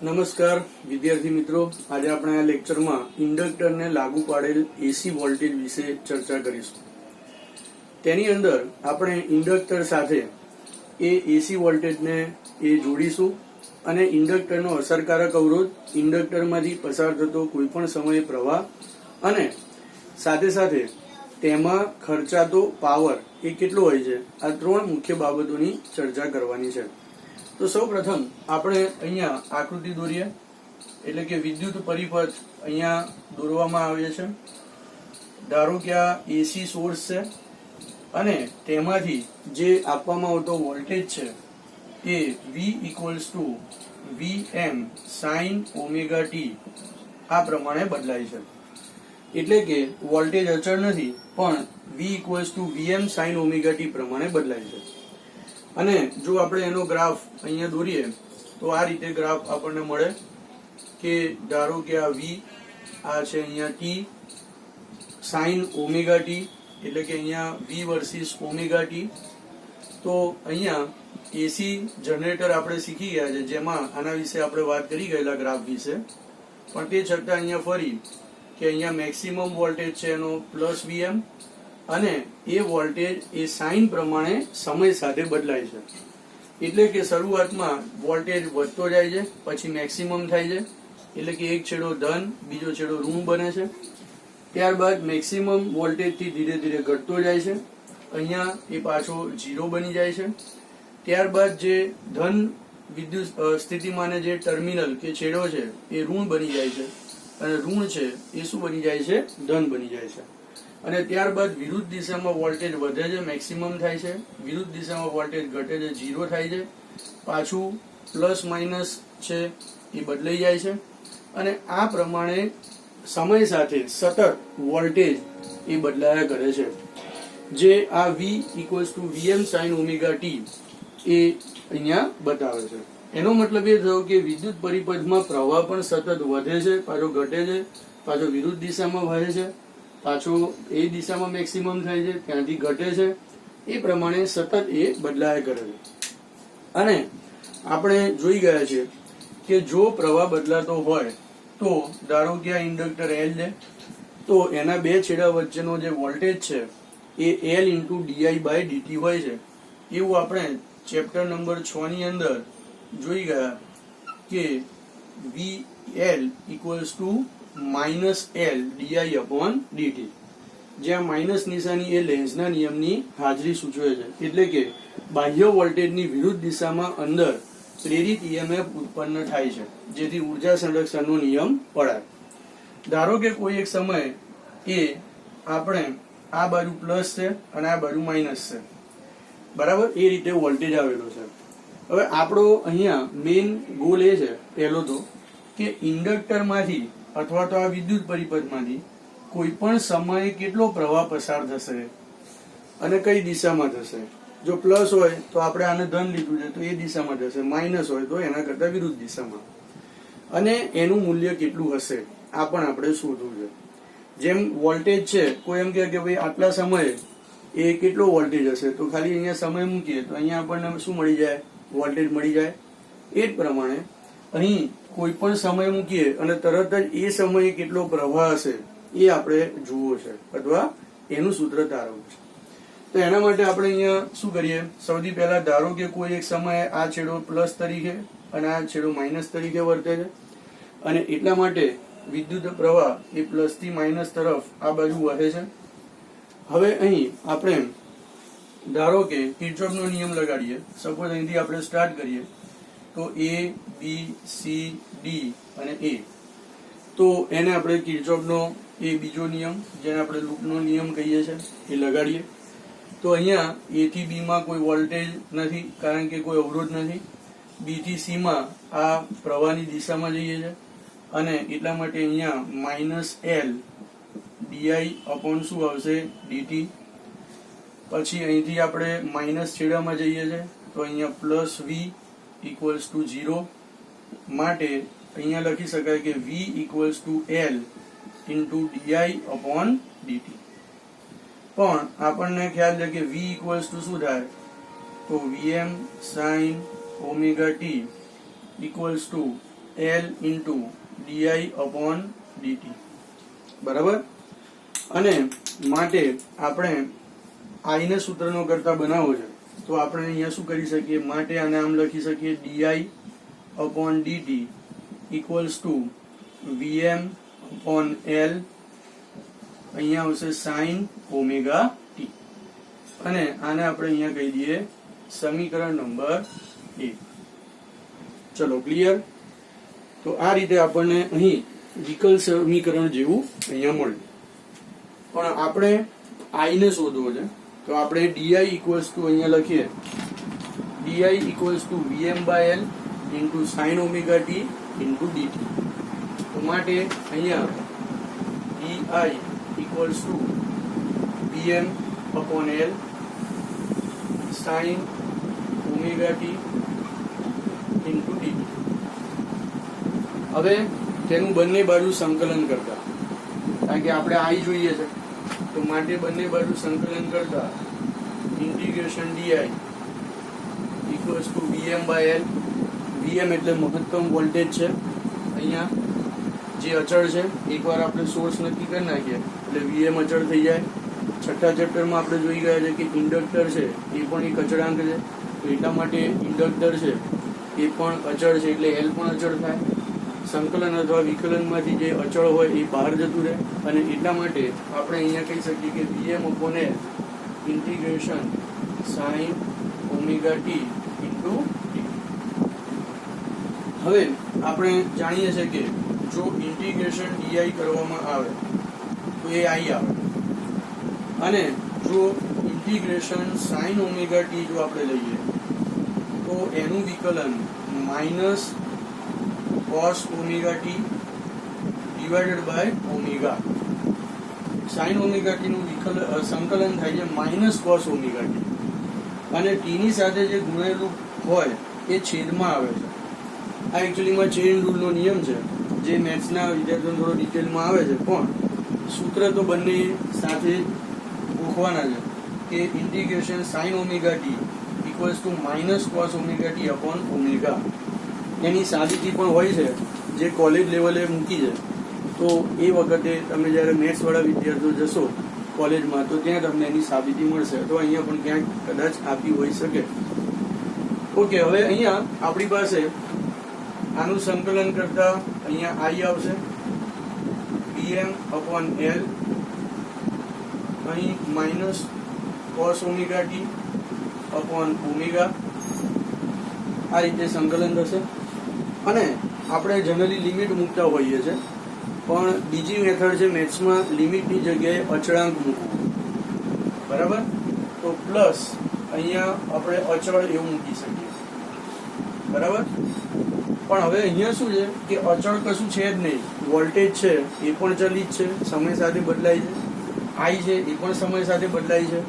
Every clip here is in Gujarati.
નમસ્કાર વિદ્યાર્થી મિત્રો, આજે આપણે આ લેક્ચરમાં ઇન્ડક્ટરને લાગુ પાડેલ એસી વોલ્ટેજ વિશે ચર્ચા કરીશું. તેની અંદર આપણે ઇન્ડક્ટર સાથે એ એસી વોલ્ટેજને જોડીશું અને ઇન્ડક્ટરનો અસરકારક અવરોધ, ઇન્ડક્ટરમાંથી પસાર થતો કોઈપણ સમયે પ્રવાહ અને સાથે સાથે તેમાં ખર્ચાતો પાવર એ કેટલો હોય છે, આ ત્રણ મુખ્ય બાબતોની ચર્ચા કરવાની છે. તો સૌ પ્રથમ આપણે અહીંયા આકૃતિ દોરીએ, એટલે કે વિદ્યુત પરિપથ અહીંયા દોરવામાં આવે છે. ધારો કે આ એસી સોર્સ છે અને તેમાંથી જે આપવામાં આવતો વોલ્ટેજ છે એ V equals to VM sine omega T આ પ્રમાણે બદલાય છે. એટલે કે વોલ્ટેજ અચળ નથી, પણ V equals to VM sine omega T પ્રમાણે બદલાય છે. અને જો આપણે એનો ગ્રાફ અહીંયા દોરીએ તો આ રીતે ગ્રાફ આપણને મળે કે ધારો કે આ V, આ છે અહીંયા T સાઇન ઓમેગા ટી, એટલે કે અહીંયા V વર્સિસ ઓમેગા ટી. તો અહીંયા એસી જનરેટર આપણે શીખી ગયા છે, જેમાં આના વિશે આપણે વાત કરી ગયેલા ગ્રાફ વિશે, પણ તે છતાં અહીંયા ફરી કે અહીંયા મેક્સિમમ વોલ્ટેજ છે એનો પ્લસ VM અને એ વોલ્ટેજ એ સાઇન પ્રમાણે સમય સાથે બદલાય છે. એટલે કે શરૂઆતમાં વોલ્ટેજ વધતો જાય છે, પછી મેક્સિમમ થાય છે, એટલે કે એક છેડો ધન બીજો છેડો ઋણ બને છે. ત્યારબાદ મેક્સિમમ વોલ્ટેજથી ધીરે ધીરે ઘટતો જાય છે, અહીંયા એ પાછો 0 બની જાય છે. ત્યારબાદ જે ધન વિદ્યુત સ્થિતિમાં જે ટર્મિનલ કે છેડો છે એ ઋણ બની જાય છે અને ઋણ છે એ શું બની જાય છે, ધન બની જાય છે. અને ત્યારબાદ વિરુદ્ધ દિશામાં વોલ્ટેજ વધે છે, મેક્સિમમ થાય છે, વિરુદ્ધ દિશામાં વોલ્ટેજ ઘટે છે, 0 થાય છે, પાછું પ્લસ માઇનસ છે એ બદલાઈ જાય છે. અને આ પ્રમાણે સમય સાથે સતત વોલ્ટેજ એ બદલાયા કરે છે, જે આ V equals to VM sine omega T એ અહીંયા બતાવે છે. એનો મતલબ એ થયો કે વિદ્યુત પરિપથમાં પ્રવાહ પણ સતત વધે છે, પાછો ઘટે છે, પાછો વિરુદ્ધ દિશામાં વહે છે, પાછો એ દિશામાં મેક્સિમમ થાય છે, ત્યાંથી ઘટે છે, એ પ્રમાણે સતત એ બદલાયા કરે છે. અને આપણે જોઈ ગયા છે કે જો પ્રવાહ બદલાતો હોય તો ધારો કે આ ઇન્ડક્ટર L છે, તો એના બે છેડા વચ્ચેનો જે વોલ્ટેજ છે એ L into DI by DT હોય છે. એવું આપણે ચેપ્ટર નંબર 6 ની અંદર જોઈ ગયા કે VL equals to minus L DI upon DT, જ્યાં માઇનસ નિશાની એ લેન્ઝના નિયમની હાજરી સૂચવે છે. એટલે કે બાહ્ય વોલ્ટેજની વિરુદ્ધ દિશામાં અંદર પ્રેરિત EMF ઉત્પન્ન થાય છે, જેથી ઉર્જા સંરક્ષણનો નિયમ પડાય. ધારો કે કોઈ એક સમયે એ આપણે આ બાજુ પ્લસ છે અને આ બાજુ માઇનસ છે, બરાબર, એ રીતે વોલ્ટેજ આવેલો છે. હવે આપણો અહીંયા મેઇન ગોલ એ છે પહેલો તો કે ઇન્ડક્ટરમાંથી અથવા તો આ વિદ્યુત પરિપથમાંથી કોઈ પણ સમયે કેટલો પ્રવાહ પસાર થશે અને કઈ દિશામાં થશે. જો પ્લસ હોય તો આપણે આને ધન લીધું છે તો એ દિશામાં જશે, માઇનસ હોય તો એના કરતા વિરુદ્ધ દિશામાં, અને એનું મૂલ્ય કેટલું હશે આ પણ આપણે શોધવું છે. જેમ વોલ્ટેજ છે, કોઈ એમ કહે કે ભાઈ આટલા સમયે એ કેટલો વોલ્ટેજ હશે, તો ખાલી અહીંયા સમય મૂકીએ તો અહીંયા આપણને શું મળી જાય, વોલ્ટેજ મળી જાય. એ જ પ્રમાણે અહીં કોઈ પણ સમય મૂકીએ અને તરત જ એ સમયે કેટલો પ્રવાહ હશે એ આપણે જોવો છે અથવા એનું સૂત્ર તારવવું છે. તો એના માટે આપણે અહીંયા શું કરીએ, સૌથી પહેલા ધારો કે કોઈ એક સમયે આ છેડો પ્લસ તરીકે અને આ છેડો માઇનસ તરીકે વર્તે છે, અને એટલા માટે વિદ્યુત પ્રવાહ એ પ્લસ થી માઇનસ તરફ આ બાજુ વહે છે. હવે અહીં આપણે ધારો કે કિર્ચોફનો નિયમ લગાડીએ. સપોઝ અહીંથી આપણે સ્ટાર્ટ કરીએ તો A, B, C, D અને A. તો એને આપણે કિર્ચોફનો એ બીજો નિયમ, જેને આપણે લૂપનો નિયમ કહીએ છીએ, એ લગાડીએ. તો અહીંયા A થી B માં કોઈ વોલ્ટેજ નથી, કારણ કે કોઈ અવરોધ નથી. B થી C માં આ પ્રવાહની દિશામાં જઈએ છે, અને એટલા માટે અહીંયા માઇનસ L ડીઆઈ અપોન શું આવશે, ડીટી. પછી અહીંથી આપણે માઇનસ છેડામાં જઈએ છે તો અહીંયા પ્લસ V ઇક્વલ્સ ટુ 0, માટે અહીંયા લખી શકાય કે V equals to L into DI upon DT. પણ આપણને ખ્યાલ છે કે V ઇક્વલ્સ ટુ શું થાય, તો VM sine omega T equals to L into DI upon DT. બરાબર. અને માટે આપણે આઈ ને સૂત્રનો કરતા બનાવવો છે તો આપણે અહીંયા શું કરી શકીએ, માટે આને આમ લખી શકીએ DI upon DT equals to VM upon L, અહીંયા આવશે સાઇન ઓમેગા ટી, અને આને આપણે અહીંયા કહી દઈએ સમીકરણ નંબર 1. ચલો ક્લિયર. તો આ રીતે આપણને અહીં વિકલ સમીકરણ જેવું અહીંયા મળ્યું. પણ આપણે આઈ ને શોધવો છે તો આપણે ડીઆઈ ઇક્વલ્સ ટુ અહીંયા લખીએ DI equals to VM by L into sine omega T into DT. તો માટે અહીંયા DI equals to VM upon L sine omega T into DT. હવે તેનું બંને બાજુ સંકલન કરતા, કારણ કે આપણે આઈ જોઈએ છે તો માટે બંને બાજુ સંકલન કરતા integration DI equals to VM by L. VM એટલે મહત્તમ વોલ્ટેજ છે, અહીંયા જે અચળ છે, એકવાર આપણે સોર્સ નક્કી કરી નાખીએ એટલે વીએમ અચળ થઈ જાય. છઠ્ઠા ચેપ્ટરમાં આપણે જોઈ ગયા છે કે ઇન્ડક્ટર છે એ પણ એક અચળાંક છે, તો એટલા માટે ઇન્ડક્ટર છે એ પણ અચળ છે એટલે એલ પણ અચળ થાય. સંકલન અથવા વિકલનમાંથી જે અચળ હોય એ બહાર જતું રહે, અને એટલા માટે આપણે અહીંયા કહી શકીએ કે VM upon L integration sine omega T into T. હવે આપણે જાણીએ છીએ કે જો ઇન્ટિગ્રેશન ડીઆઈ કરવામાં આવે તો એ આઈ આવે, અને જો ઇન્ટિગ્રેશન સાઇન ઓમેગા ટી જો આપણે લઈએ તો એનું વિકલન minus cos omega T divided by omega. Sine omega T નું સંકલન થાય છે માઇનસ cos ઓમેગા ટી, અને ટી ની સાથે જે ગુણેલું હોય એ છેદમાં આવે છે. આ એકચ્યુઅલીમાં ચેઇન રૂલનો નિયમ છે જે મેથ્સના વિદ્યાર્થીઓને થોડો ડિટેલમાં આવે છે, પણ સૂત્ર તો બંને સાથે ગોખવાના છે કે integration sine omega T equals to minus cos omega T upon omega. એની સાબિતી પણ હોય છે જે કોલેજ લેવલે મૂકી છે, તો એ વખતે તમે જ્યારે મેથ્સવાળા વિદ્યાર્થીઓ જશો કોલેજમાં તો ત્યાં તમને એની સાબિતી મળશે, તો અહીંયા પણ ક્યાંક કદાચ આપી હોઈ શકે. ઓકે, હવે અહીંયા આપણી પાસે આનું સંકલન કરતા અહીંયા આઈ આવશે વીએમ અપોન એલ, અહીં minus cos omega T upon omega, આ રીતે સંકલન થશે. અને આપણે જનરલી લિમિટ મૂકતા હોઈએ છીએ, પણ બીજી મેથડ છે મેથ્સમાં લિમિટની જગ્યાએ અચળાંક મૂકવું. બરાબર. તો પ્લસ અહીંયા આપણે અચળ એવું મૂકી શકીએ. બરાબર. પણ હવે અહીંયા શું છે કે અચળ કશું છે જ નહીં, વોલ્ટેજ છે એ પણ ચલિત છે, સમય સાથે બદલાય છે, આઈ છે એ પણ સમય સાથે બદલાય છે,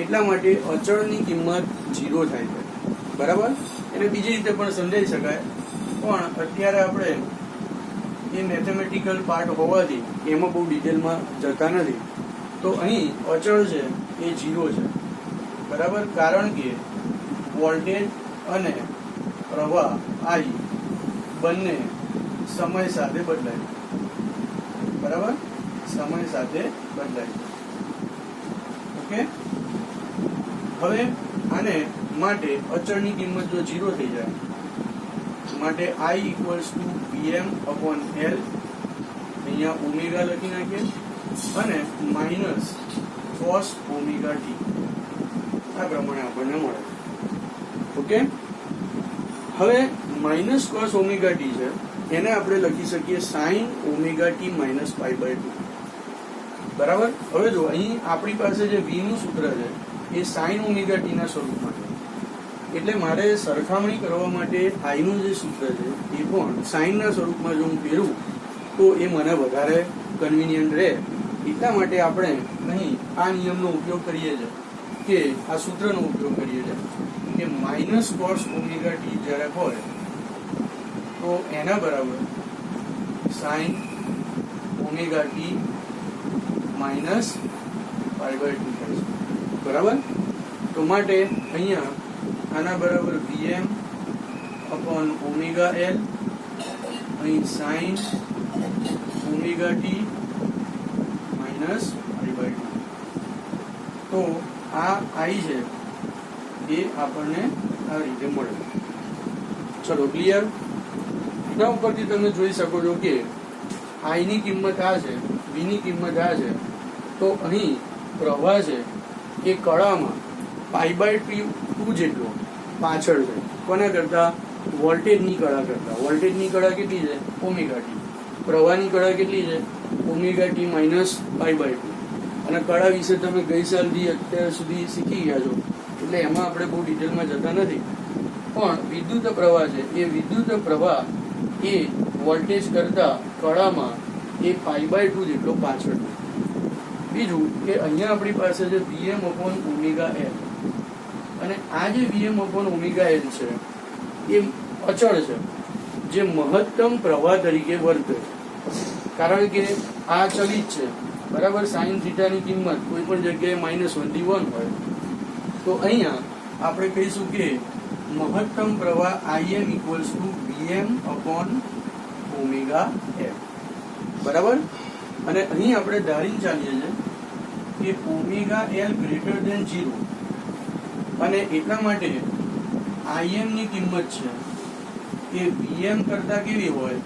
એટલા માટે અચળની કિંમત 0 થાય છે. બરાબર. એને બીજી રીતે પણ સમજાઈ શકાય, પણ અત્યારે આપણે એ મેથેમેટિકલ પાર્ટ હોવાથી એમાં બહુ ડિટેલમાં જતા નથી. તો અહીં અચળ છે એ 0 છે. બરાબર. કારણ કે વોલ્ટેજ અને પ્રવાહ આઈ બંને સમય સાથે બદલાય. બરાબર. સમય સાથે બદલાય. ઓકે. હવે આને માટે અચળની કિંમત જો 0 થઈ જાય માટે I equals to VM upon L, અહીંયા ઓમેગા લખી નાખીએ, અને માઇનસ cos ઓમેગા ટી, આ પ્રમાણે આપણને મળે. ઓકે. હવે માઇનસ cos ઓમેગા ટી છે એને આપણે લખી શકીએ sine omega T minus pi by 2. બરાબર. હવે જો અહીં આપણી પાસે જે વી નું સૂત્ર છે એ સાઇન ઓમેગા ટી ના સ્વરૂપમાં છે, એટલે મારે સરખામણી કરવા માટે આઈ નું જે સૂત્ર છે એ પણ સાઇન ના સ્વરૂપમાં જો હું ફેરવું તો એ મને વધારે કન્વિનિયન્ટ રહે. એટલા માટે આપણે અહીં આ નિયમનો ઉપયોગ કરીએ છીએ કે આ સૂત્રનો ઉપયોગ કરીએ છીએ કે માઇનસ cos ઓમેગા ટી જ્યારે હોય તો એના બરાબર sine omega T minus pi by 2 થાય છે. બરાબર. તો માટે અહીંયા આના બરાબર વીએમ અપોન ઓમેગા એલ અહીં sine omega T minus pi. તો આ આઈ છે એ આપણને આ રીતે મળે. ચલો ક્લિયર. એના ઉપરથી તમે જોઈ શકો છો કે આઈ ની કિંમત આ છે, વી ની કિંમત આ છે. તો અહીં પ્રવાહ છે એ કળામાં પાઈ/2 જેટલો પાછળ છે. કોના કરતા? વોલ્ટેજની કળા કરતા. વોલ્ટેજની કળા કેટલી છે? Omega T. પ્રવાહની કળા કેટલી છે? ઓમેગા ટી માઇનસ પાઈ/2. અને કળા વિશે તમે ગઈ સાલથી અત્યાર સુધી શીખી ગયા છો, એટલે એમાં આપણે બહુ ડિટેલમાં જતા નથી. પણ વિદ્યુત પ્રવાહ છે એ વિદ્યુત પ્રવાહ એ વોલ્ટેજ કરતા કળામાં એ પાઈ/2 જેટલો પાછળ છે. બીજું કે અહીંયા આપણી પાસે છે Vm/ωL, અને આ જે Vm/ωL છે એ અચળ છે, જે મહત્તમ પ્રવાહ તરીકે વર્તે છે. કારણ કે આ ચલિત છે, બરાબર. સાઇન થીટાની કિંમત કોઈ પણ જગ્યાએ -1 થી 1 હોય તો અહીંયા આપણે કહીશું કે મહત્તમ પ્રવાહ Im = Vm/ωL, બરાબર. અને અહીં આપણે ધારીને ચાલીએ છીએ કે ωL > 0, અને એટલા માટે Im ની કિંમત છે એ Vm કરતા કેવી હોય?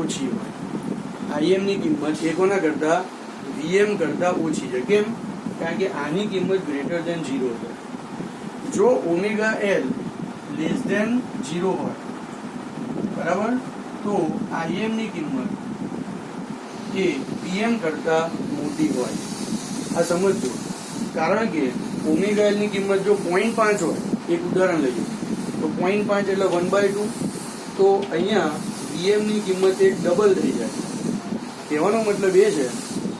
ઓછી હોય. Im ની કિંમત એ કોના કરતા? Vm કરતા ઓછી છે. કેમ? કારણ કે આની કિંમત > 0 છે. જો ωL < 0 હોય, બરાબર, તો Im ની કિંમત એ Vm કરતા મોટી હોય. આ સમજજો. કારણ કે ωL ની કિંમત જો 0.5 હોય, એક ઉદાહરણ લઈએ તો 0.5 એટલે 1/2, તો અહીંયા Vm ની કિંમત એ ડબલ થઈ જાય. કહેવાનો મતલબ એ છે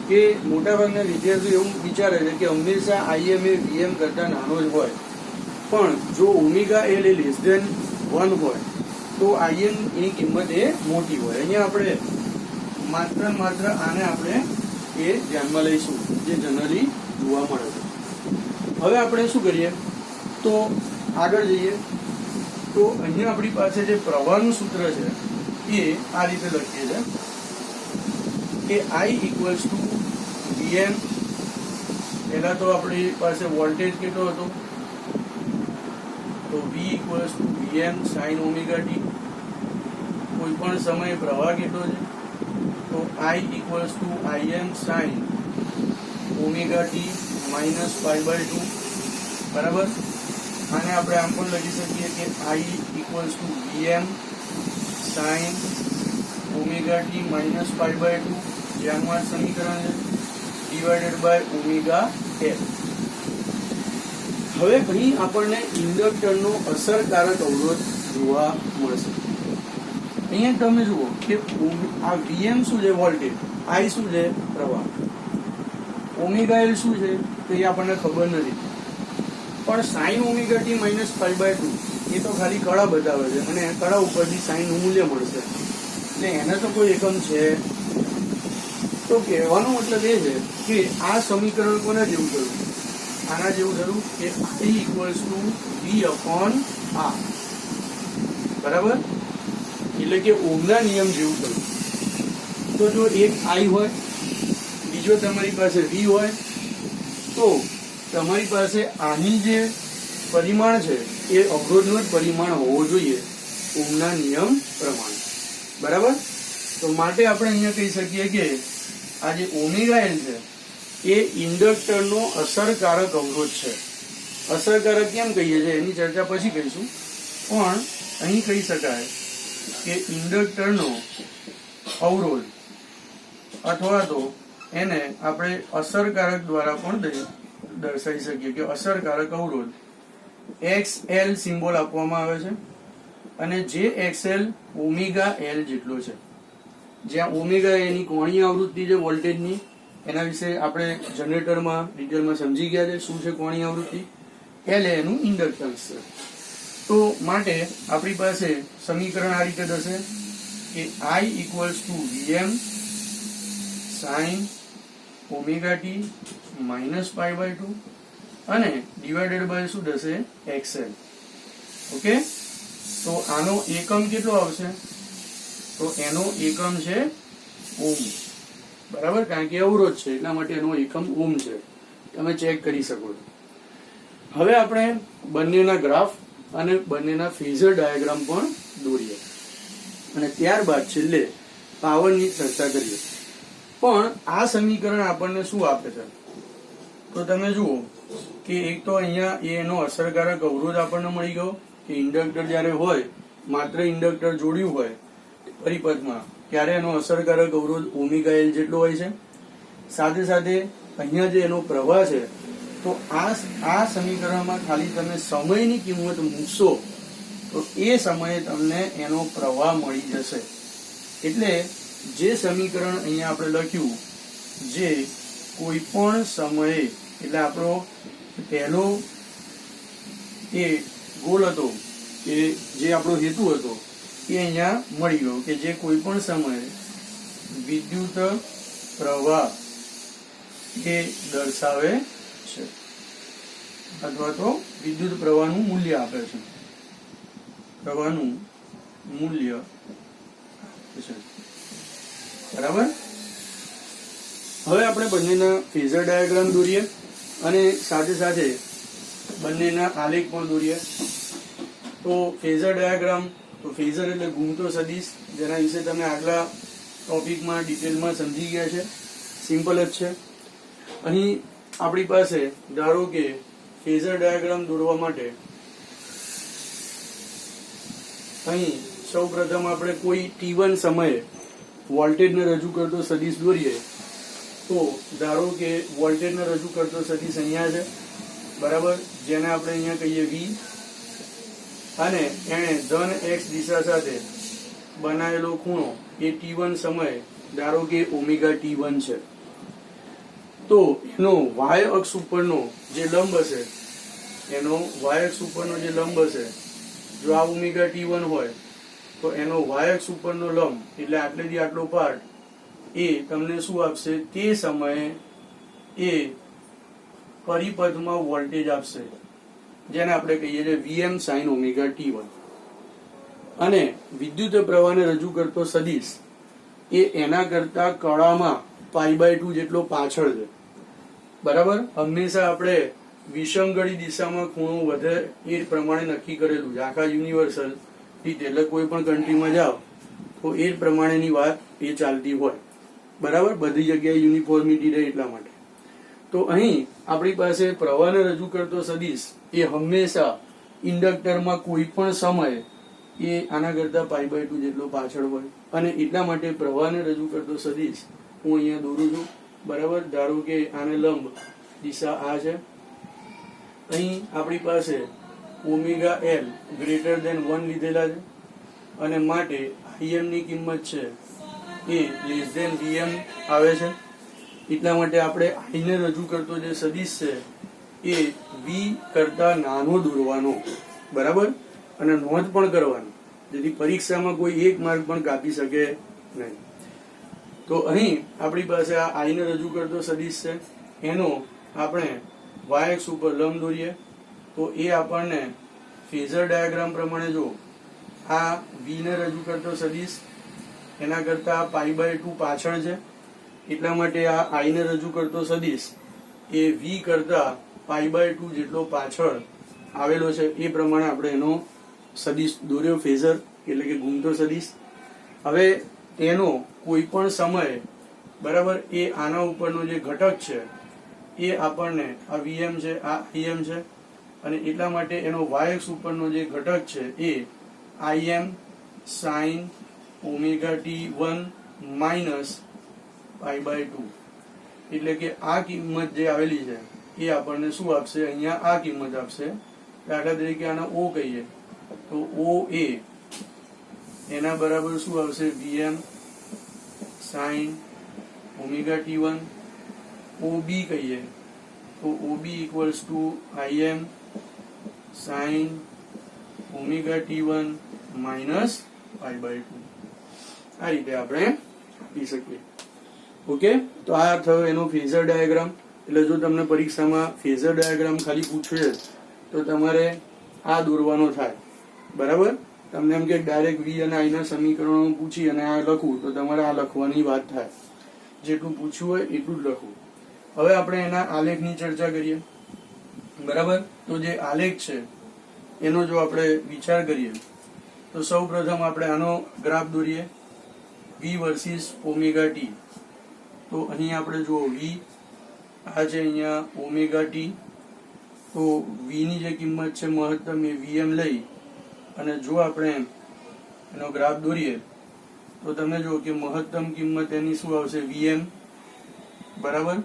કે મોટાભાગના વિદ્યાર્થીઓ એવું વિચારે છે કે હંમેશા Im એ Vm કરતા નાનો જ હોય. પણ જો ωL એ < 1 હોય તો Im ની કિંમત એ મોટી હોય. અહીંયા આપણે માત્ર આને આપણે એ ધ્યાનમાં લઈશું, જે જનરલી જોવા મળે છે. હવે આપણે શું કરીએ? તો આગળ જઈએ તો અહીંયા આપણી પાસે જે પ્રવાહનું સૂત્ર છે એ આ રીતે લખીએ છે કે I = Vm. પહેલા તો આપણી પાસે વોલ્ટેજ કેટલો હતો? તો V = Vm sin ωt. કોઈ પણ સમયે પ્રવાહ કેટલો છે? તો I = Im sin ωt minus પાઈ/2, બરાબર. આને આપણે આમ પણ લખી શકીએ કે I = Vm sin ωt minus પાઈ/2, જે આનું આ સમીકરણ છે, / ωL. હવે અહીં આપણને ઇન્ડક્ટરનો અસરકારક અવરોધ જોવા મળશે. અહીંયા તમે જુઓ કે આ Vm શું છે? વોલ્ટેજ. I શું છે? પ્રવાહ. ωL શું છે તો એ આપણને ખબર નથી. પણ sin ωt માઇનસ પાઈ/2 એ તો ખાલી કળા બતાવે છે, અને કળા ઉપરથી સાઇન નું મૂલ્ય મળશે, એટલે એને તો કોઈ એકમ છે. તો કહેવાનો મતલબ એ છે કે આ સમીકરણ કોના જેવું થયું? આના જેવું થયું કે I = V/R, બરાબર. એટલે કે ઓહમના નિયમ જેવું થયું. તો જો એક I હોય, બીજો તમારી પાસે V હોય, તો તમારી પાસે આની જે પરિમાણ છે એ અવરોધનું જ પરિમાણ હોવો જોઈએ ઓહમના નિયમ પ્રમાણે, બરાબર. તો માટે આપણે અહીંયા કહી શકીએ કે આ જે ωL છે એ ઇન્ડક્ટરનો અસરકારક અવરોધ છે. અસરકારક કેમ કહીએ છીએ એની ચર્ચા પછી કરીશું, પણ અહીં કહી શકાય કે ઇન્ડક્ટરનો અવરોધ, અથવા તો એને આપણે અસરકારક દ્વારા પણ દર્શાવી શકીએ કે અસરકારક અવરોધ XL સિમ્બોલ આપવામાં આવે છે, અને જે XL ωL જેટલો છે. જ્યાં ઓમેગા એની કોણીય આવૃત્તિ છે વોલ્ટેજની, એના વિશે આપણે જનરેટરમાં ડિટેલમાં સમજી ગયા છે શું છે કોણીય આવૃત્તિ. L એનું ઇન્ડક્ટન્સ છે. તો માટે આપણી પાસે સમીકરણ આ રીતે થશે કે I = Vm sin ωt minus પાઈ/2 અને ડિવાઇડેડ બાય શું થશે? XL. ઓકે. તો આનો એકમ કેટલો આવશે? તો એનો એકમ છે ઓમ, બરાબર, કારણ કે અવરોધ છે એટલા માટે એનો એકમ ઓમ છે. તમે ચેક કરી શકો છો. હવે આપણે બંનેના ગ્રાફ અને બંનેના ફેઝર ડાયાગ્રામ પણ દોરીએ અને ત્યારબાદ છેલ્લે પાવરની ચર્ચા કરીએ. પણ આ સમીકરણ આપણને શું આપે છે? તો તમે જુઓ કે એક તો અહીંયા એનો અસરકારક અવરોધ આપણને મળી ગયો કે ઇન્ડક્ટર જ્યારે હોય, માત્ર ઇન્ડક્ટર જોડ્યું હોય પરિપથમાં, ત્યારે એનો અસરકારક અવરોધ ઓમેગા એલ જેટલો હોય છે. સાથે સાથે અહીંયા જે એનો પ્રવાહ છે, તો આ સમીકરણમાં ખાલી તમે સમયની કિંમત મૂકશો તો એ સમયે તમને એનો પ્રવાહ મળી જશે. એટલે જે સમીકરણ અહીંયા આપણે લખ્યું, જે કોઈ પણ સમયે, એટલે આપણો પહેલો એ ગોલ હતો કે જે આપણો હેતુ હતો એ અહીંયા મળી ગયો કે જે કોઈ પણ સમયે વિદ્યુત પ્રવાહ એ દર્શાવે છે અથવા તો વિદ્યુત પ્રવાહનું મૂલ્ય આપે છે, પ્રવાહનું મૂલ્ય આપે છે. બરાબર. હવે આપણે બંનેના ફેઝર ડાયાગ્રામ દોરીએ અને સાથે સાથે બંનેના આલેખ પણ દોરીએ. તો ફેઝર ડાયાગ્રામ, તો ફેઝર એટલે ઘૂમતો સદિશ, જેના વિશે તમે આગલા ટોપિકમાં ડિટેલમાં સમજી ગયા છે. સિમ્પલ જ છે. અહીં આપણી પાસે ધારો કે ફેઝર ડાયાગ્રામ દોરવા માટે અહીં સૌ પ્રથમ આપણે કોઈ t1 સમયે વોલ્ટેજને રજૂ કરતો સદિશ દોરીએ. તો ધારો કે વોલ્ટેજને રજૂ કરતો સદિશ અહીંયા છે, બરાબર, જેને આપણે અહીંયા કહીએ v, અને એને ધન x દિશા સાથે બનાવેલો ખૂણો એ t1 સમયે ધારો કે ઓમેગા t1 છે. તો એનો y અક્ષ ઉપરનો જે લંબ હશે, એનો y અક્ષ ઉપરનો જે લંબ હશે, જો આ ઓમેગા t1 હોય તો એનો y અક્ષ ઉપરનો લંબ એટલે આટલેથી આટલો પાર્ટ એ તમને શું આપશે? તે સમયે એ પરિપથમાં વોલ્ટેજ આપશે, જેને આપણે કહીએ છીએ Vm sin ઓમેગા t1. અને વિદ્યુત પ્રવાહને રજૂ કરતો સદિશ એ એના કરતા કળામાં π/2 જેટલો પાછળ છે, બરાબર. હંમેશા આપણે વિષમગળી દિશામાં ખૂણો વધે એ પ્રમાણે નક્કી કરેલું છે આખા યુનિવર્સલ રીતે. એટલે કોઈ પણ કન્ટ્રીમાં જાઓ તો એ જ પ્રમાણેની વાત એ ચાલતી હોય, બરાબર, બધી જગ્યાએ યુનિફોર્મિટી રહે એટલા માટે. તો અહીં આપણી પાસે પ્રવાહને રજૂ કરતો સદિશ એ હંમેશા ઇન્ડક્ટરમાં કોઈ પણ સમયે એ આના કરતા π/2 જેટલો પાછળ હોય, અને એટલા માટે પ્રવાહને રજૂ કરતો સદિશ હું અહીંયા દોરું છું, બરાબર. ધારો કે આને લંબ દિશા આ છે. અહીં આપણી પાસે ઓમેગા એલ ગ્રેટર ધેન 1 લીધેલા છે, અને માટે Im ની કિંમત છે એ લેસ ધેન Vm આવે છે. એટલા માટે આપણે I ને રજૂ કરતો જે સદિશ છે એ V કરતા નાનો દોરવાનો, બરાબર, અને નોંધ પણ કરવાની, જેથી પરીક્ષામાં કોઈ એક માર્ક પણ કાપી શકે નહીં. તો અહીં આપણી પાસે આ I ને રજૂ કરતો સદિશ છે, એનો આપણે y અક્ષ ઉપર લંબ દોરીએ. તો એ આપણને ફેઝર ડાયાગ્રામ પ્રમાણે, જો આ V ને રજૂ કરતો સદિશ એના કરતા π/2 પાછળ છે, એટલા માટે આ I ને રજૂ કરતો સદિશ એ V કરતા π/2 જેટલો પાછળ આવેલો છે. એ પ્રમાણે આપણે એનો સદિશ દોર્યો, ફેઝર એટલે કે ઘૂમતો સદિશ. હવે એનો કોઈ પણ સમયે, બરાબર, એ આના ઉપરનો જે ઘટક છે એ આપણને આ Vm છે, આ Im છે, અને એટલા માટે એનો y અક્ષ ઉપરનો જે ઘટક છે એ Im sin omega t1 minus π/2, એટલે કે આ કિંમત જે આવેલી છે એ આપણને શું આપશે? અહીંયા આ કિંમત આપશે. દાખલા તરીકે આને O કહીએ તો OA એના બરાબર શું આવશે? Vm sin omega t1. OB કહીએ તો OB equals to Im sin omega t1 minus π/2. આ રીતે આપણે આપી શકીએ. ઓકે, તો આ થયો એનો ફેઝર ડાયાગ્રામ. એટલે જો તમને પરીક્ષામાં ફેઝર ડાયાગ્રામ ખાલી પૂછે તો તમારે આ દોરવાનો થાય, બરાબર. તમને એમ કે ડાયરેક્ટ વી અને આઈ ના સમીકરણો પૂછી અને આ લખવું તો તમારે આ લખવાની વાત થાય. જેટલું પૂછવું હોય એટલું જ લખવું. હવે આપણે એના આલેખની ચર્ચા કરીએ. બરાબર. તો જે આલેખ છે એનો જો આપણે વિચાર કરીએ તો સૌ પ્રથમ આપણે આનો ગ્રાફ દોરીએ, વી વર્સિસ ઓમેગા ટી. તો અહીં આપણે જુઓ વી, આ છે અહીંયા ઓમેગા ટી. તો વી ની જે કિંમત છે મહત્તમ એ વીએમ લઈ અને જો આપણે એનો ગ્રાફ દોરીએ તો તમે જુઓ કે મહત્તમ કિંમત એની શું આવશે? વીએમ. બરાબર.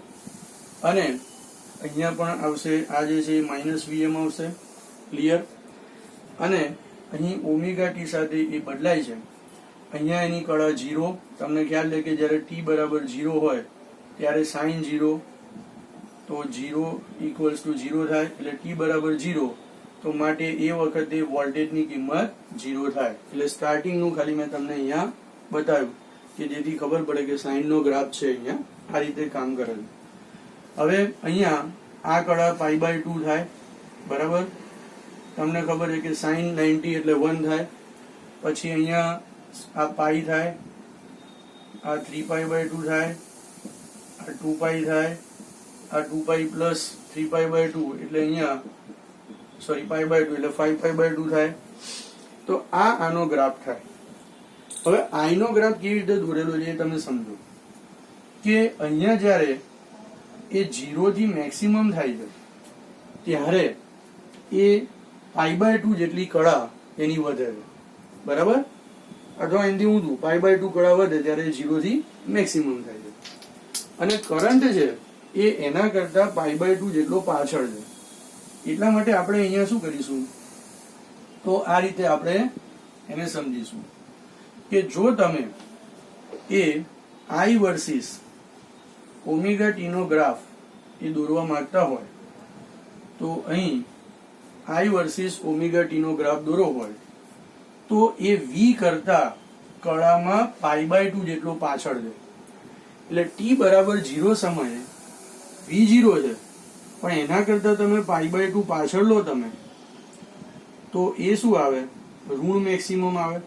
અને અહીંયા પણ આવશે, આ જે છે માઇનસ વીએમ આવશે. ક્લિયર. અને અહીં ઓમેગા ટી સાથે એ બદલાય છે. અહીંયા એની કળા 0. તમને ખ્યાલ છે કે જ્યારે ટી બરાબર 0 હોય ત્યારે સાઇન 0, તો 0 ઇક્વલ્સ ટુ 0 થાય. એટલે ટી બરાબર 0, તો માટે એ વખતે વોલ્ટેજની કિંમત 0 થાય. એટલે સ્ટાર્ટિંગનું ખાલી મેં તમને અહીંયા બતાવ્યું કે જેથી ખબર પડે કે સાઇનનો ગ્રાફ છે અહીંયા આ રીતે કામ કરે છે. હવે અહીંયા આ કળા π/2 થાય. બરાબર. તમને ખબર છે કે સાઇન 90 એટલે 1 થાય. પછી અહીંયા આ પાઈ થાય, આ 3π/2 થાય, આ 2π થાય, આ 2π પ્લસ 3π/2 એટલે અહીંયા સોરી π/2 એટલે 5π/2 થાય. તો આ આનો ગ્રાફ થાય. હવે આઈ નો ગ્રાફ કેવી રીતે દોરેલો છે એ તમે સમજો કે અહીંયા જ્યારે એ 0 થી મેક્સિમમ થાય છે ત્યારે એ π/2 જેટલી કળા એની વધે છે. બરાબર. અથવા એનાથી ઊંધું π/2 કળા વધે ત્યારે 0 થી મેક્સિમમ થાય છે. અને કરંટ છે એ એના કરતા π/2 જેટલો પાછળ છે. એટલા માટે આપણે અહીંયા શું કરીશું તો આ રીતે આપણે એને સમજીશું કે જો તમે એ આઈ વર્સિસ ઓમેગા ટી નો ગ્રાફ એ દોરવા માંગતા હોય તો અહીં આઈ વર્સિસ ઓમેગા ટી નો ગ્રાફ દોરવો હોય તો એ વી કરતા કળામાં π/2 જેટલો પાછળ છે. એટલે ટી બરાબર 0 સમયે વી 0 છે પણ એના કરતા તમે π/2 પાછળ લો તમે તો એ શું આવે? ઋણ મેક્સિમમ આવે.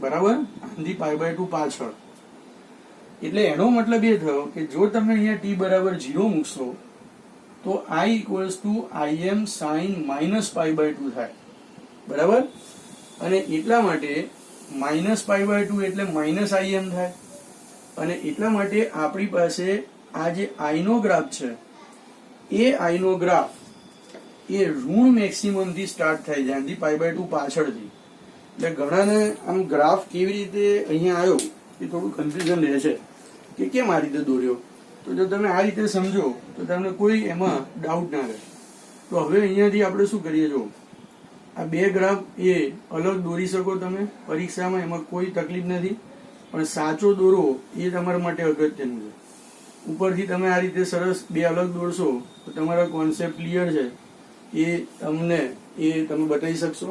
બરાબર. આનાથી π/2 પાછળ. એટલે એનો મતલબ એ થયો કે જો તમે અહીંયા ટી બરાબર 0 મૂકશો તો I equals to Im sin -π/2 થાય. બરાબર. અને એટલા માટે -π/2 એટલે -Im થાય. અને એટલા માટે આપણી પાસે આ જે I નો ગ્રાફ છે એ I નો ગ્રાફ એ ઋણ મેક્સિમમ થી સ્ટાર્ટ થાય છે, આનાથી π/2 પાછળથી. એટલે ઘણાને આમ ગ્રાફ કેવી રીતે અહીંયા આવ્યો એ થોડું કન્ફ્યુઝન રહે છે કે કેમ આ રીતે દોર્યો. તો જો તમે આ રીતે સમજો તો તમને કોઈ એમાં ડાઉટ ના રહે. તો હવે અહીંયાથી આપણે શું કરીએ? જો આ બે ગ્રાફ એ અલગ દોરી શકો તમે પરીક્ષામાં, એમાં કોઈ તકલીફ નથી. પણ સાચો દોરો એ તમારા માટે અગત્યનું છે. ઉપરથી તમે આ રીતે સરસ બે અલગ દોરશો તો તમારા કોન્સેપ્ટ ક્લિયર છે એ તમે બતાવી શકશો.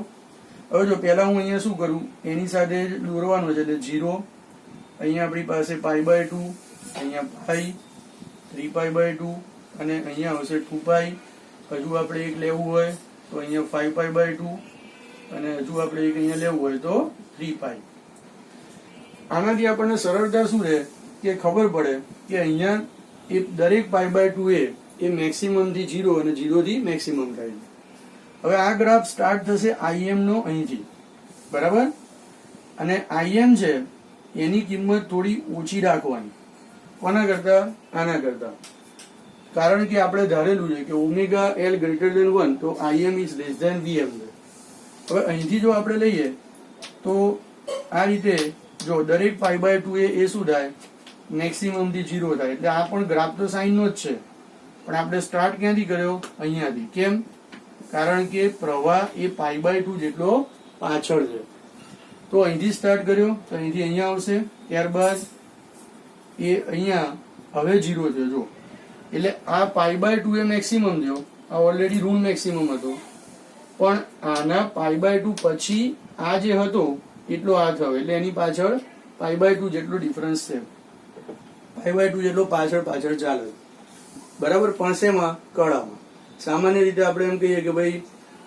હવે જો પહેલા હું અહીંયા શું કરું, એની સાથે દોરવાનો છે એટલે 0, અહીંયા આપણી પાસે π/2, અહીંયા π, 3π/2 અને અહીંયા આવશે 2π. હજુ આપણે એક લેવું હોય તો અહીંયા 5π/2 અને હજુ આપણે એક અહીંયા લેવું હોય તો 3π. આનાથી આપણને સરળતા શું રહે કે ખબર પડે કે અહીંયા એ દરેક π/2 એ મેક્સિમમ થી 0 અને 0 થી મેક્સિમમ થાય છે. હવે આ ગ્રાફ સ્ટાર્ટ થશે Im નો અહીંથી. બરાબર. અને Im છે એની કિંમત થોડી ઓછી રાખવાની. કોના કરતા? આના કરતા. કારણ કે આપણે ધારેલું છે કે ઓમેગા L ગ્રેટર ધેન 1 તો Im is less than Vm છે. હવે અહીંથી જો આપણે લઈએ તો આ રીતે જો દરેક π/2 એ શું થાય? મેક્સિમમ થી 0 થાય. એટલે આ પણ ગ્રાફ તો સાઇન નો જ છે પણ આપણે સ્ટાર્ટ ક્યાંથી કર્યો? અહીંયાથી. કેમ? કારણ કે પ્રવાહ એ π/2 જેટલો પાછળ છે. તો અહીંથી સ્ટાર્ટ કર્યો તો અહીંથી અહીંયા આવશે, ત્યારબાદ એ અહીંયા હવે 0 છે. જો એટલે આ π/2 એ મેક્સિમમ થયો, આ ઓલરેડી ઋણ મેક્સિમમ હતો, પણ આના π/2 પછી આ જે હતો એટલો આ થયો. એટલે એની પાછળ π/2 જેટલો ડિફરન્સ છે, π/2 જેટલો પાછળ ચાલે. બરાબર. પણ શેમાં? કળામાં. સામાન્ય રીતે આપણે એમ કહીએ કે ભાઈ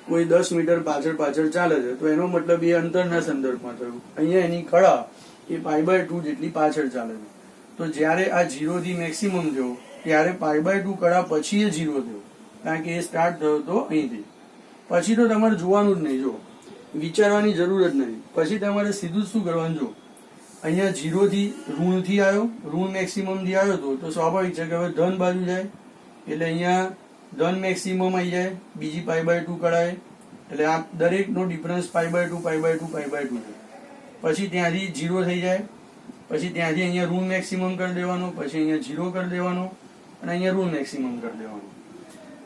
કોઈ 10 મીટર પાછળ પાછળ ચાલે છે તો એનો મતલબ એ અંતરના સંદર્ભમાં થયું. અહીંયા એની કળા એ π/2 જેટલી પાછળ ચાલે છે. તો જ્યારે આ 0 થી મેક્સિમમ થયો ત્યારે π/2 કળા પછી એ 0 થયો, કારણ કે એ સ્ટાર્ટ થયો તો અહીંથી. પછી તો તમારે જોવાનું જ નહીં, જો વિચારવાની જરૂર જ નહીં. પછી તમારે સીધું શું કરવાનું, જો અહીંયા 0 થી ઋણથી આવ્યો, ઋણ મેક્સિમમ થી આવ્યો તો સ્વાભાવિક છે કે હવે ધન બાજુ જાય એટલે અહીંયા ધન મેક્સિમમ આવી જાય બીજી π/2 કળાએ. એટલે આ દરેકનો ડિફરન્સ π/2 π/2 π/2 છે. પછી ત્યાંથી 0 થઈ જાય, પછી ત્યાંથી અહીંયા ઋણ મેક્સિમમ કરી દેવાનો, પછી અહીંયા 0 કરી દેવાનો અને અહીંયા ઋણ મેક્સિમમ કરી દેવાનો.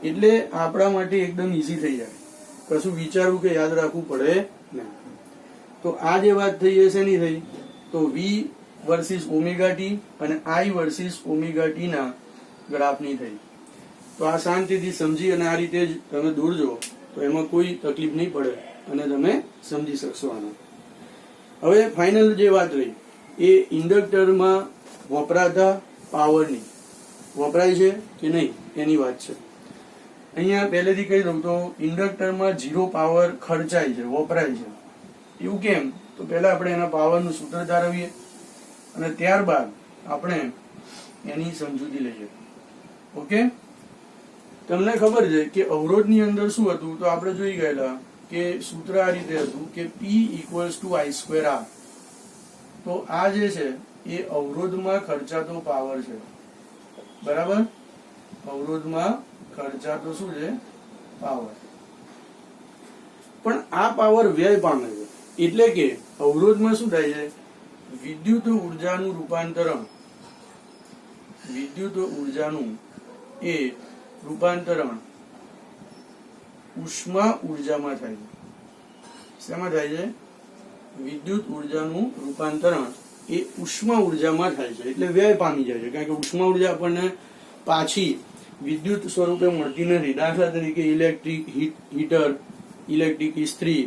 એટલે આપણા માટે એકદમ ઈઝી થઈ જાય, કશું વિચારવું કે યાદ રાખવું પડે નહીં. તો આ જે વાત થઈ એ શેની થઈ, તો v વર્સિસ ઓમેગા ટી અને i વર્સિસ ઓમેગા ટી ના ગ્રાફની થઈ. તો આ શાંતિથી સમજી અને આ રીતે જ તમે દોરજો તો એમાં કોઈ તકલીફ નહીં પડે અને તમે સમજી શકશો આને. હવે ફાઇનલ જે વાત રહી એ ઇન્ડક્ટરમાં વપરાતા પાવરની, વપરાય છે કે નહીં એની વાત છે. અહીંયા પહેલેથી કહી દઉં તો ઇન્ડક્ટરમાં 0 પાવર ખર્ચાય છે, વપરાય છે. એવું કેમ, તો પહેલા આપણે એના પાવરનું સૂત્ર તારવીએ અને ત્યારબાદ આપણે એની સમજૂતી લઈએ. ઓકે, તમને ખબર છે કે અવરોધની અંદર શું હતું, તો આપણે જોઈ ગયેલા કે સૂત્ર આ રીતે હતું કે P = I²R. તો આ જે છે એ અવરોધમાં ખર્ચાતો પાવર છે, બરાબર. અવરોધમાં ખર્ચાતો શું છે, પાવર. પણ આ પાવર વ્યય પામે છે, એટલે કે અવરોધમાં શું થાય છે, વિદ્યુત ઉર્જાનું રૂપાંતરણ, વિદ્યુત ઉર્જાનું એ રૂપાંતરણ ઉષ્મા ઉર્જામાં થાય છે. શેમાં થાય છે, વિદ્યુત ઉર્જાનું રૂપાંતરણ એ ઉષ્મા ઉર્જામાં થાય છે, એટલે વ્યય પામી જાય છે. કારણ કે ઉષ્મા ઉર્જા આપણને પાછી વિદ્યુત સ્વરૂપે મળતી નથી. દાખલા તરીકે ઇલેક્ટ્રિક હીટર, ઇલેક્ટ્રિક ઇસ્ત્રી,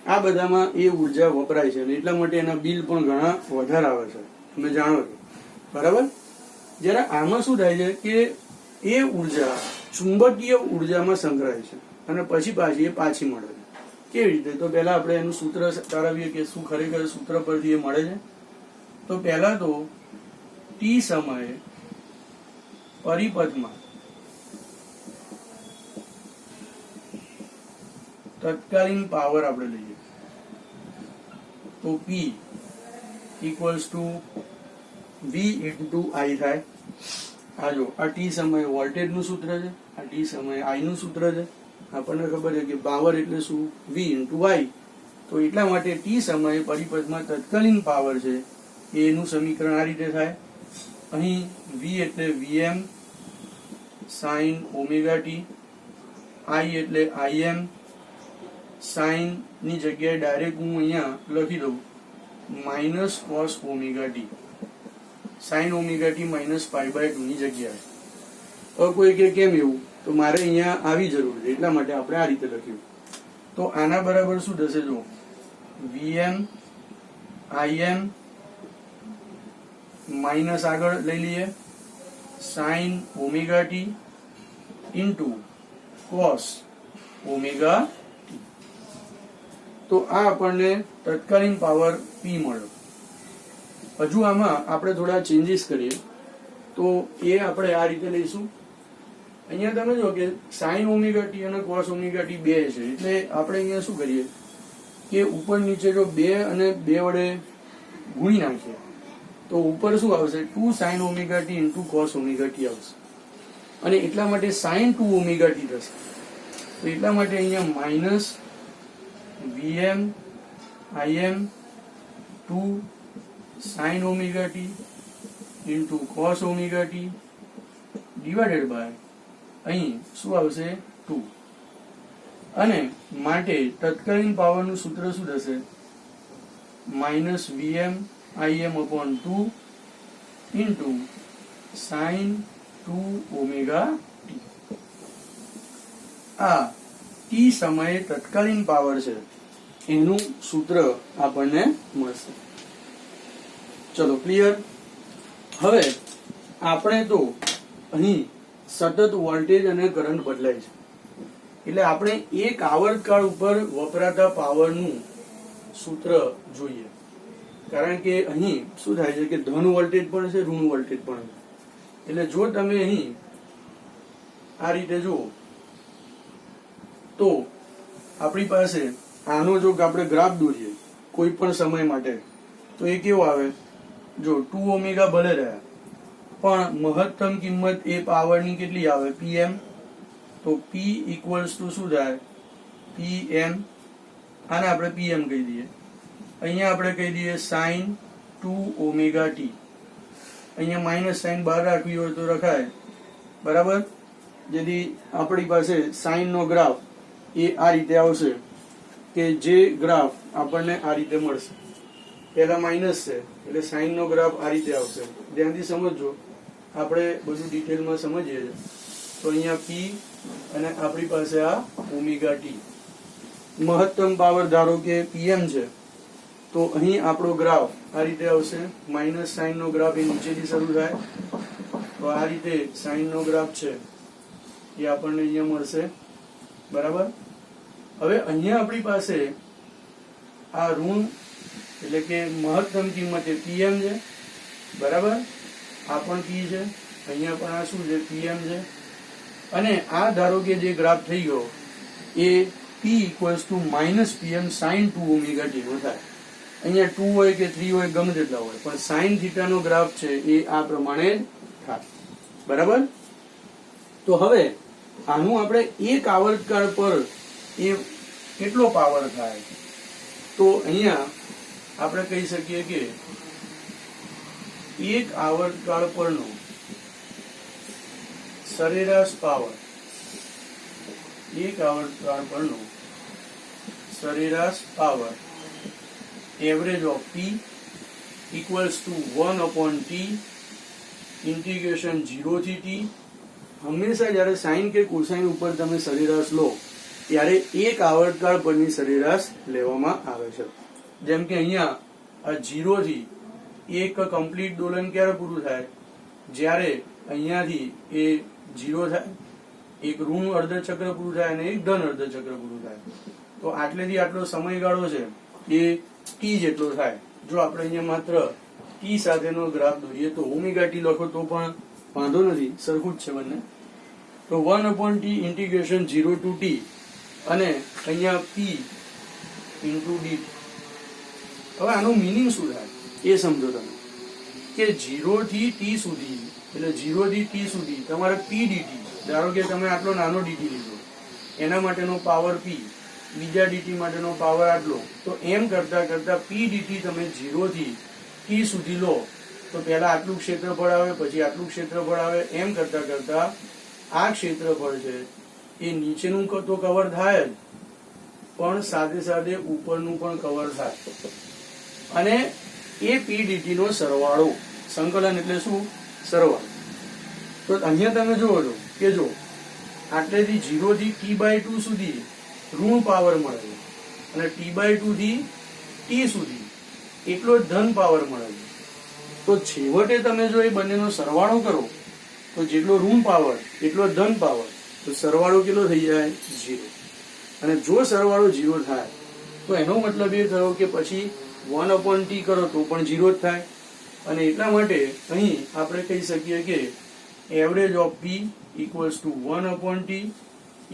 આ બધામાં એ ઉર્જા વપરાય છે, એટલા માટે એના બિલ પણ ઘણા વધારે આવે છે, તમે જાણો છો, બરાબર. જ્યારે આમાં શું થાય છે કે એ ઉર્જા ચુંબકીય ઉર્જામાં સંગ્રહાય છે અને પછી પાછી એ પાછી મળે છે. કેવી રીતે, તો પહેલા આપણે એનું સૂત્ર તારવીએ કે શું ખરેખર સૂત્ર પરથી એ મળે છે. તો પહેલા તો ટી સમયે પરિપથમાં તત્કાલીન પાવર આપણે લઈએ તો P = V × I થાય. આ જો આ ટી સમયે વોલ્ટેજ નું સૂત્ર છે, આ ટી સમયે I નું સૂત્ર છે. આપણને ખબર છે કે પાવર એટલે શું, V × I. તો એટલા માટે ટી સમયે પરિપથમાં તત્કાલીન પાવર છે એનું સમીકરણ આ રીતે થાય. અહીં V એટલે Vm sin omega T, I એટલે Im sin ની જગ્યાએ ડાયરેક્ટ હું અહીંયા લખી દઉં -cos omega T, sin omega T -π/2 ની જગ્યાએ. હવે કોઈ કે કેમ એવું, તો મારે અહીંયા આવી જરૂર છે એટલા માટે આપણે આ રીતે લખ્યું. તો આના બરાબર શું થશે, જો Vm Im માઇનસ આગળ લઈ લઈએ sin omega T * cos omega T. તો આ આપણને તત્કાલીન પાવર P મળ્યો. હજુ આમાં આપણે થોડા ચેન્જીસ કરીએ તો એ આપણે આ રીતે લઈશું. અહીંયા તમે જો કે sin ઓમેગા ટી અને cos ઓમેગા ટી બે છે, એટલે આપણે અહીંયા શું કરીએ કે ઉપર નીચે જો 2 અને 2 વડે ગુણી નાખીએ તો ઉપર શું આવશે, 2 sin omega T × cos omega T આવશે. અને એટલા માટે sin 2 ઓમેગા ટી થશે. તો એટલા માટે અહીંયા minus Vm Im 2 sin omega T × cos omega T divided by અહીં શું આવશે 2. અને માટે તત્કાલીન પાવરનું સૂત્ર શું થશે, -Vm Im/2 × sin 2 omega T. આ ટી સમયે તત્કાલીન પાવર છે એનું સૂત્ર આપણને મળશે. ચલો ક્લિયર. હવે આપણે તો અહીં સતત વોલ્ટેજ અને કરંટ બદલાય છે, એટલે આપણે એક આવર્તકાળ ઉપર વપરાતા પાવરનું સૂત્ર જોઈએ, કારણ કે અહીં શું થાય છે કે ધન વોલ્ટેજ પણ છે, ઋણ વોલ્ટેજ પણ છે. એટલે જો તમે અહીં આ રીતે જુઓ તો આપણી પાસે આનો જો આપણે ગ્રાફ દોરીએ કોઈ પણ સમય માટે તો એ કેવો આવે, જો 2 ઓમેગા ભલે રહ્યા પણ મહત્તમ કિંમત એ પાવરની કેટલી આવે, pm. તો p ઇક્વલ્સ ટુ શું થાય, pm. આને આપણે pm કહી દઈએ. અહીંયા આપણે કહી દઈએ sin 2 ઓમેગા t. અહીંયા માઇનસ સાઇન બહાર રાખવી હોય તો રખાય, બરાબર. જેથી આપણી પાસે સાઇન નો ગ્રાફ એ આ રીતે આવશે કે જે ગ્રાફ આપણને આ રીતે મળશે. પહેલા માઇનસ છે એટલે સાઇન નો ગ્રાફ આ રીતે આવશે. ધ્યાનથી સમજજો, આપણે બધું ડિટેલમાં સમજીએ છીએ. તો અહીંયા p અને આપણી પાસે આ ઓમેગા t. મહત્તમ પાવર ધારો કે pm છે તો અહીં આપણો ગ્રાફ આ રીતે આવશે. માઇનસ સાઇન નો ગ્રાફ એ નીચેથી શરૂ થાય, તો આ રીતે સાઇન નો ગ્રાફ છે એ આપણને અહીંયા મળશે, બરાબર. હવે અહીંયા આપણી પાસે આ ઋણ એટલે કે મહત્તમ કિંમત એ pm છે, બરાબર. આ પણ p છે, અહીંયા પણ આ શું છે, pm છે. અને આ ધારો કે જે ગ્રાફ થઈ ગયો એ p equals to minus pm sin 2 omega t નો થાય. અહીંયા 2 હોય કે 3 હોય ગમે તેટલા હોય પણ સાઇન થીટા નો ગ્રાફ છે એ આ પ્રમાણે થાય, બરાબર. તો હવે આનું આપણે એક આવર્તકાળ પર એ કેટલો પાવર થાય, તો અહીંયા આપણે કહી શકીએ કે એક આવર્તકાળ પરનો સરેરાશ પાવર, એક આવર્તકાળ પરનો સરેરાશ power average of p equals to 1/t integration 0 થી t. હંમેશા જ્યારે સાઇન કે કોસાઇન ઉપર તમે સરેરાશ લો ત્યારે એક આવર્તકાળ પરની સરેરાશ લેવામાં આવે છે. જેમ કે અહીંયા આ 0 થી એક કમ્પ્લીટ દોલન ક્યારે પૂરું થાય, જ્યારે અહીંયાથી એ 0 થાય, એક ઋણ અર્ધચક્ર પૂરું થાય અને એક ધન અર્ધચક્ર પૂરું થાય. તો આટલેથી આટલો સમયગાળો છે એ t જેટલો થાય. જો આપણે અહીંયા માત્ર t સાથેનો ગ્રાફ દોરીએ તો ઓમેગા t લખો તો પણ વાંધો નથી, સરખું જ છે બંને. તો 1/t ઇન્ટિગ્રેશન 0 to t અને અહીંયા p ઇન્ટુ dt. હવે આનો મિનિંગ શું થાય એ સમજો તમે, કે 0 થી t સુધી એટલે 0 થી t સુધી તમારે p dt, ધારો કે તમે આટલો નાનો dt લીધો એના માટેનો પાવર p, બીજા dt માટેનો પાવર આટલો, તો એમ કરતા કરતા p dt તમે 0 થી t સુધી લો તો પહેલા આટલું ક્ષેત્રફળ આવે, પછી આટલું ક્ષેત્રફળ આવે, એમ કરતા કરતા આ ક્ષેત્રફળ છે એ નીચેનું તો કવર થાય જ પણ સાથે સાથે ઉપરનું પણ કવર થાય. અને એ p dt નો સરવાળો, સંકલન એટલે શું, સરવાળો. તો અહીંયા તમે જુઓ છો કે જો આટલેથી 0 થી t/2 સુધી ઋણ પાવર મળે છે અને t/2 થી t સુધી એટલો જ ધન પાવર મળે છે. તો છેવટે તમે જો એ બંનેનો સરવાળો કરો તો જેટલો ઋણ પાવર એટલો ધન પાવર, તો સરવાળો કેટલો થઈ જાય, 0. અને જો સરવાળો 0 થાય તો એનો મતલબ એ થયો કે પછી 1/t કરો તો પણ 0 જ થાય. અને એટલા માટે અહીં આપણે કહી શકીએ કે average of p equals to 1/t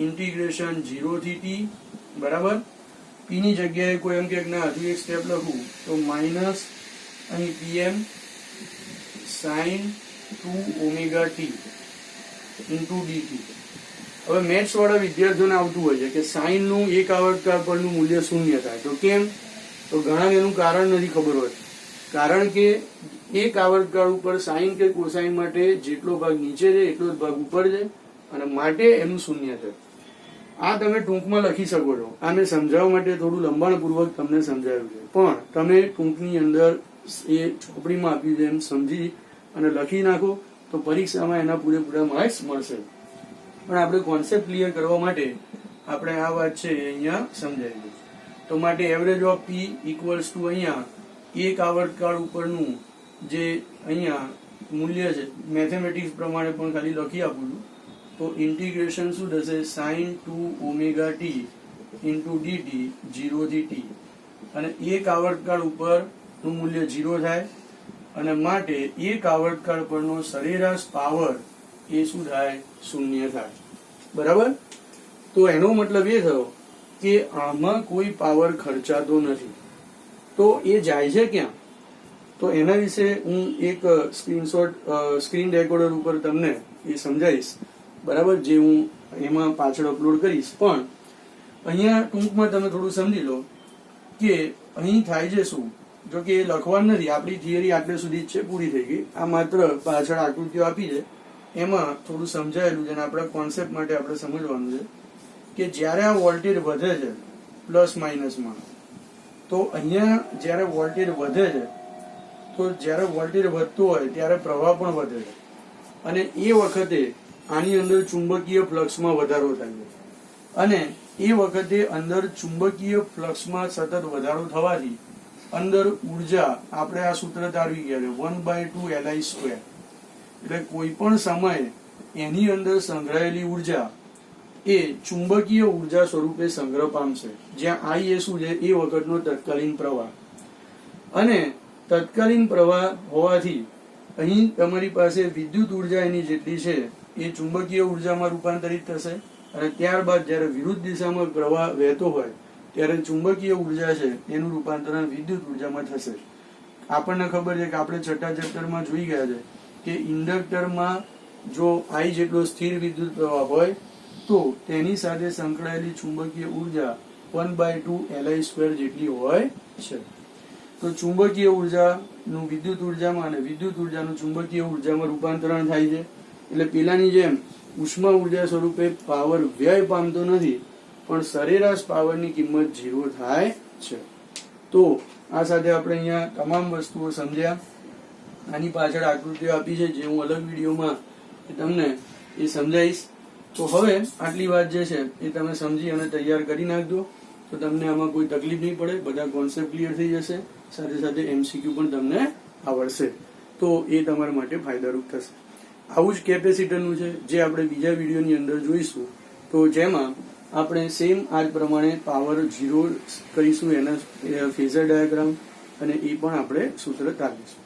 integration 0 થી t, બરાબર. p ની જગ્યાએ કોઈ એમ કે ના હજુ એક સ્ટેપ લખું તો માઇનસ અહીં pm sin 2 omega t into dt. હવે મેથ્સ વાળા વિદ્યાર્થીઓને આવતું હોય છે કે સાઇન નું એક આવર્તકાળ પરનું મૂલ્ય 0 થાય. તો કેમ, તો ઘણા એનું કારણ નથી ખબર હોય. કારણ કે એક આવર્તકાળ ઉપર સાઇન કે કોસાઇન માટે જેટલો ભાગ નીચે છે એટલો જ ભાગ ઉપર છે અને માટે એનું 0 છે. આ તમે ટૂંકમાં લખી શકો છો. આને સમજાવવા માટે થોડું લંબાણપૂર્વક તમને સમજાવ્યું છે, પણ તમે ટૂંકની અંદર એ ચોપડીમાં આપ્યું છે એમ સમજી અને લખી નાખો તો પરીક્ષામાં એના પૂરેપૂરા માર્ક્સ મળશે. પણ આપણે કોન્સેપ્ટ ક્લિયર કરવા માટે આપણે આ વાત છે અહીંયા સમજાવી દઈશું. તો માટે average of p equals to અહીંયા એક આવર્તકાળ ઉપરનું જે અહીંયા મૂલ્ય છે મેથેમેટિક્સ પ્રમાણે પણ ખાલી લખી આપું છું તો ઇન્ટિગ્રેશન શું થશે, sin 2 omega T into DT 0 થી t, અને એક આવર્તકાળ ઉપરનું મૂલ્ય 0 થાય અને માટે એક આવર્તકાળ પરનો સરેરાશ પાવર એ શું થાય, શૂન્ય થાય. બરાબર. તો એનો મતલબ એ થયો કે આમાં કોઈ પાવર ખર્ચાતો નથી. તો એ જાય છે ક્યાં, તો એના વિશે હું એક સ્ક્રીન રેકોર્ડર ઉપર તમને એ સમજાવીશ. બરાબર, જે હું એમાં પાછળ અપલોડ કરીશ. પણ અહીંયા ટૂંકમાં તમે થોડું સમજી લો કે અહીં થાય છે શું. જો કે એ લખવાનું નથી, આપણી થિયરી આટલે સુધી જ છે, પૂરી થઈ ગઈ. આ માત્ર પાછળ આકૃતિઓ આપી છે, એમાં થોડું સમજાયેલું છે અને આપણા કોન્સેપ્ટ માટે આપણે સમજવાનું છે કે જ્યારે આ વોલ્ટેજ વધે છે પ્લસ માઇનસમાં, તો અહીંયા જ્યારે વોલ્ટેજ વધે છે, તો જ્યારે વોલ્ટેજ વધતો હોય ત્યારે પ્રવાહ પણ વધે છે, અને એ વખતે આની અંદર ચુંબકીય ફ્લક્સમાં વધારો થાય છે, અને એ વખતે અંદર ચુંબકીય ફ્લક્સમાં સતત વધારો થવાથી અંદર ઉર્જા, આપણે આ સૂત્ર તારવી ગયા છે 1/2 Li². એટલે કોઈ પણ સમયે એની અંદર સંગ્રહાયેલી ઉર્જા એ ચુંબકીય ઉર્જા સ્વરૂપે સંગ્રહ પામશે, જ્યાં I એ શું છે, એ વખતનો તત્કાલીન પ્રવાહ. અને તત્કાલીન પ્રવાહ હોવાથી અહીં તમારી પાસે વિદ્યુત ઉર્જા એની જેટલી છે એ ચુંબકીય ઉર્જામાં રૂપાંતરિત થશે, અને ત્યારબાદ જ્યારે વિરુદ્ધ દિશામાં પ્રવાહ વહેતો હોય ત્યારે ચુંબકીય ઉર્જા છે એનું રૂપાંતરણ વિદ્યુત ઉર્જામાં થશે. આપણને ખબર છે કે આપણે છઠ્ઠા ચેપ્ટરમાં જોઈ ગયા છે કે ઇન્ડક્ટરમાં જો I જેટલો સ્થિર વિદ્યુત પ્રવાહ હોય તો તેની સાથે સંકળાયેલી ચુંબકીય ઉર્જા 1/2 Li² જેટલી હોય છે. તો ચુંબકીય ઉર્જાનું વિદ્યુત ઉર્જામાં અને વિદ્યુત ઉર્જાનું ચુંબકીય ઉર્જામાં રૂપાંતરણ થાય છે. એટલે પેલાની જેમ ઉષ્મા ઉર્જા સ્વરૂપે પાવર વ્યય પામતો નથી, પણ સરેરાશ પાવરની કિંમત 0 થાય છે. તો આ સાથે આપણે અહીંયા તમામ વસ્તુઓ સમજ્યા. આની પાછળ આકૃતિઓ આપી છે, જે હું અલગ વિડીયોમાં તમને એ સમજાવીશ. તો હવે આટલી વાત જે છે એ તમે સમજી અને તૈયાર કરી નાખજો, તો તમને આમાં કોઈ તકલીફ નહીં પડે. બધા કોન્સેપ્ટ ક્લિયર થઈ જશે, સાથે સાથે MCQ પણ તમને આવડશે, તો એ તમારા માટે ફાયદારૂપ થશે. આવું જ કેપેસિટરનું છે, જે આપણે બીજા વિડીયોની અંદર જોઈશું. તો જેમાં આપણે સેમ આ જ પ્રમાણે પાવર 0 કરીશું, એના ફેઝર ડાયાગ્રામ, અને એ પણ આપણે સૂત્ર તારવીશું.